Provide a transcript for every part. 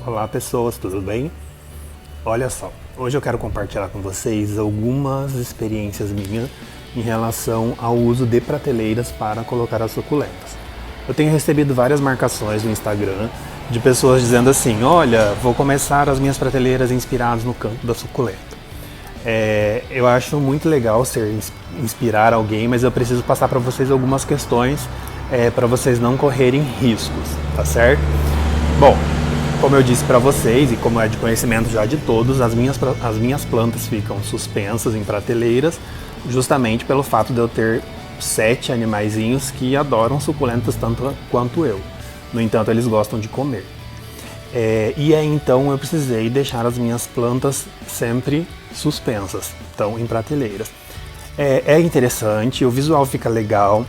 Olá pessoas, tudo bem? Olha só, hoje eu quero compartilhar com vocês algumas experiências minhas em relação ao uso de prateleiras para colocar as suculentas. Eu tenho recebido várias marcações no Instagram de pessoas dizendo assim: olha, vou começar as minhas prateleiras inspiradas no campo da suculenta. Eu acho muito legal inspirar alguém, mas eu preciso passar para vocês algumas questões para vocês não correrem riscos, tá certo? Bom, como eu disse para vocês e como é de conhecimento já de todos, as minhas plantas ficam suspensas em prateleiras justamente pelo fato de eu ter 7 animaizinhos que adoram suculentas tanto quanto eu. No entanto, eles gostam de comer. E aí então eu precisei deixar as minhas plantas sempre suspensas, então em prateleiras. É interessante, o visual fica legal,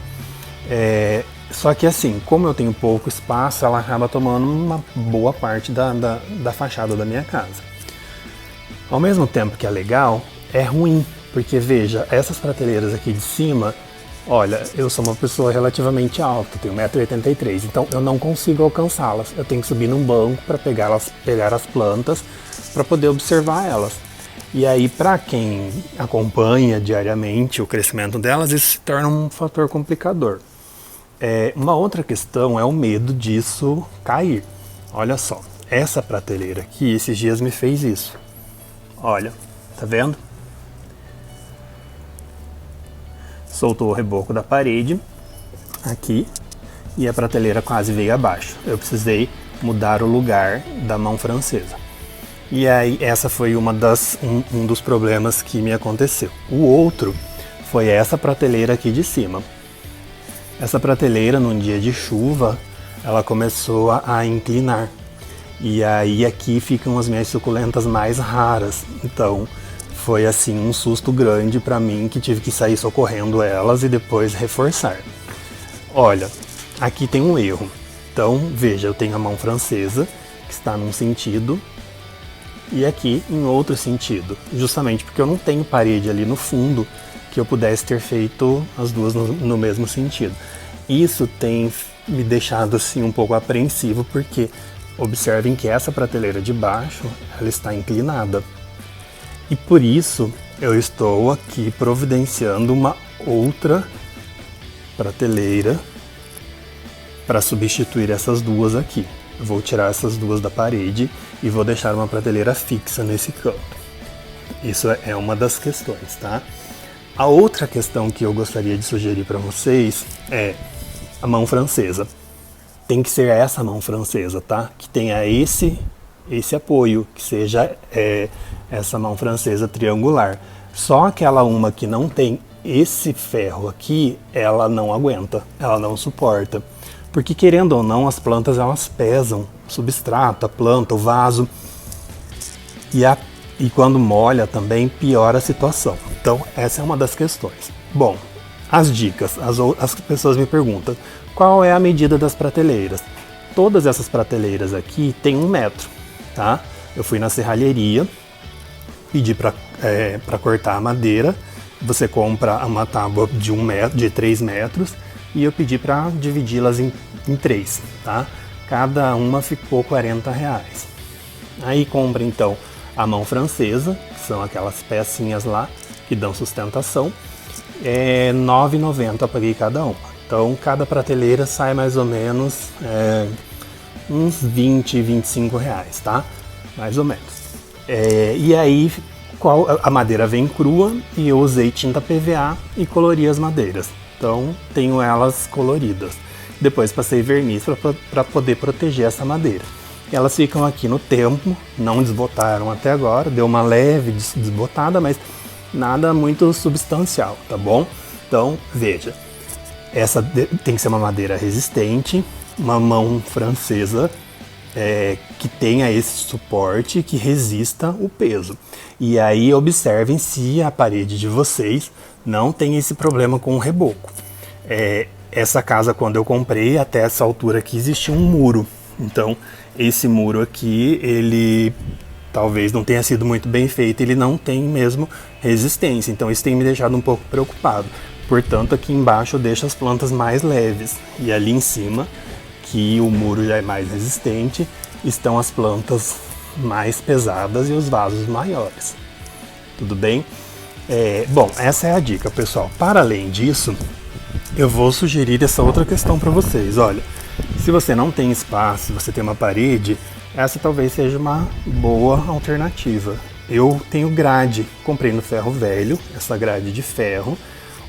só que assim, como eu tenho pouco espaço, ela acaba tomando uma boa parte da fachada da minha casa. Ao mesmo tempo que é legal, é ruim, porque veja, essas prateleiras aqui de cima, olha, eu sou uma pessoa relativamente alta, tenho 1,83 m, então eu não consigo alcançá-las. Eu tenho que subir num banco para pegar as plantas, para poder observar elas. E aí, para quem acompanha diariamente o crescimento delas, isso se torna um fator complicador. Uma outra questão é o medo disso cair. Olha só, essa prateleira aqui, esses dias me fez isso. Olha, tá vendo? Soltou o reboco da parede aqui e a prateleira quase veio abaixo. Eu precisei mudar o lugar da mão francesa. E aí essa foi um dos problemas que me aconteceu. O outro foi essa prateleira aqui de cima. Essa prateleira, num dia de chuva, ela começou a inclinar. E aí aqui ficam as minhas suculentas mais raras. Então foi assim um susto grande para mim, que tive que sair socorrendo elas e depois reforçar. Olha, aqui tem um erro. Então veja, eu tenho a mão francesa que está num sentido e aqui em outro sentido, justamente porque eu não tenho parede ali no fundo que eu pudesse ter feito as duas no mesmo sentido. Isso tem me deixado assim um pouco apreensivo, porque observem que essa prateleira de baixo ela está inclinada. E por isso eu estou aqui providenciando uma outra prateleira para substituir essas duas aqui. Eu vou tirar essas duas da parede e vou deixar uma prateleira fixa nesse canto. Isso é uma das questões, tá? A outra questão que eu gostaria de sugerir para vocês é a mão francesa. Tem que ser essa mão francesa, tá? Que tenha esse apoio, que seja essa mão francesa triangular. Só aquela uma que não tem esse ferro aqui, ela não aguenta, ela não suporta. Porque querendo ou não, as plantas elas pesam, o substrato, a planta, o vaso. E quando molha também piora a situação. Então essa é uma das questões. Bom, as dicas, as pessoas me perguntam, qual é a medida das prateleiras? Todas essas prateleiras aqui têm 1 metro, tá? Eu fui na serralheria, pedi para cortar a madeira, você compra uma tábua de 1 metro, de 3 metros, e eu pedi para dividi-las em 3, tá? Cada uma ficou R$40. Aí compra então a mão francesa, que são aquelas pecinhas lá que dão sustentação, R$9,90 eu paguei cada uma. Então cada prateleira sai mais ou menos uns R$20, R$25, tá? Mais ou menos. E aí a madeira vem crua e eu usei tinta PVA e colori as madeiras. Então tenho elas coloridas. Depois passei verniz para poder proteger essa madeira. Elas ficam aqui no tempo, não desbotaram até agora, deu uma leve desbotada, mas nada muito substancial, tá bom? Então veja, essa tem que ser uma madeira resistente, uma mão francesa que tenha esse suporte, que resista o peso. E aí observem se a parede de vocês não tem esse problema com o reboco. Essa casa, quando eu comprei, até essa altura aqui existia um muro. Então esse muro aqui, ele talvez não tenha sido muito bem feito, ele não tem mesmo resistência. Então isso tem me deixado um pouco preocupado. Portanto, aqui embaixo eu deixo as plantas mais leves e ali em cima, que o muro já é mais resistente, estão as plantas mais pesadas e os vasos maiores. Tudo bem? Bom, essa é a dica, pessoal. Para além disso, eu vou sugerir essa outra questão para vocês. Olha, se você não tem espaço, se você tem uma parede, essa talvez seja uma boa alternativa. Eu tenho grade, comprei no ferro velho, essa grade de ferro.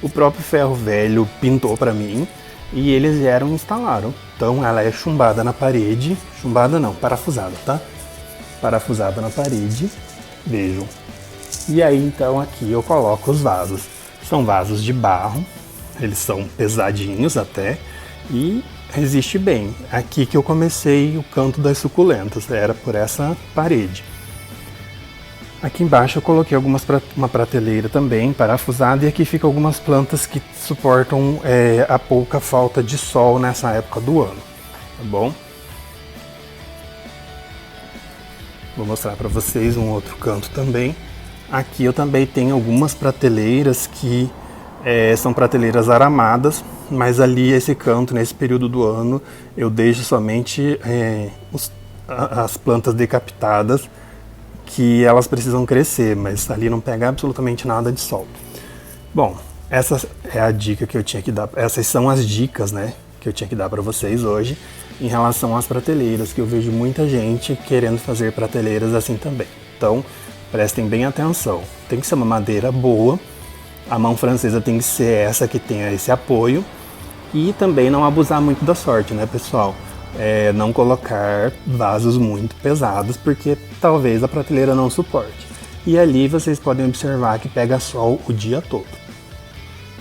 O próprio ferro velho pintou para mim e eles vieram e instalaram. Então ela é chumbada na parede, chumbada não, parafusada, tá? Parafusada na parede, vejam. E aí então aqui eu coloco os vasos. São vasos de barro, eles são pesadinhos até e resiste bem. Aqui que eu comecei o canto das suculentas, era por essa parede. Aqui embaixo eu coloquei uma prateleira também, parafusada, e aqui ficam algumas plantas que suportam a pouca falta de sol nessa época do ano, tá bom? Vou mostrar para vocês um outro canto também. Aqui eu também tenho algumas prateleiras que são prateleiras aramadas, mas ali esse canto, nesse período do ano, eu deixo somente as plantas decapitadas, que elas precisam crescer, mas ali não pega absolutamente nada de sol. Bom, essa é a dica que eu tinha que dar, essas são as dicas, né, que eu tinha que dar para vocês hoje em relação às prateleiras, que eu vejo muita gente querendo fazer prateleiras assim também. Então, prestem bem atenção. Tem que ser uma madeira boa, a mão francesa tem que ser essa que tenha esse apoio e também não abusar muito da sorte, né, pessoal? Não colocar vasos muito pesados, porque talvez a prateleira não suporte. E ali vocês podem observar que pega sol o dia todo.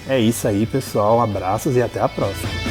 É isso aí, pessoal. Abraços e até a próxima.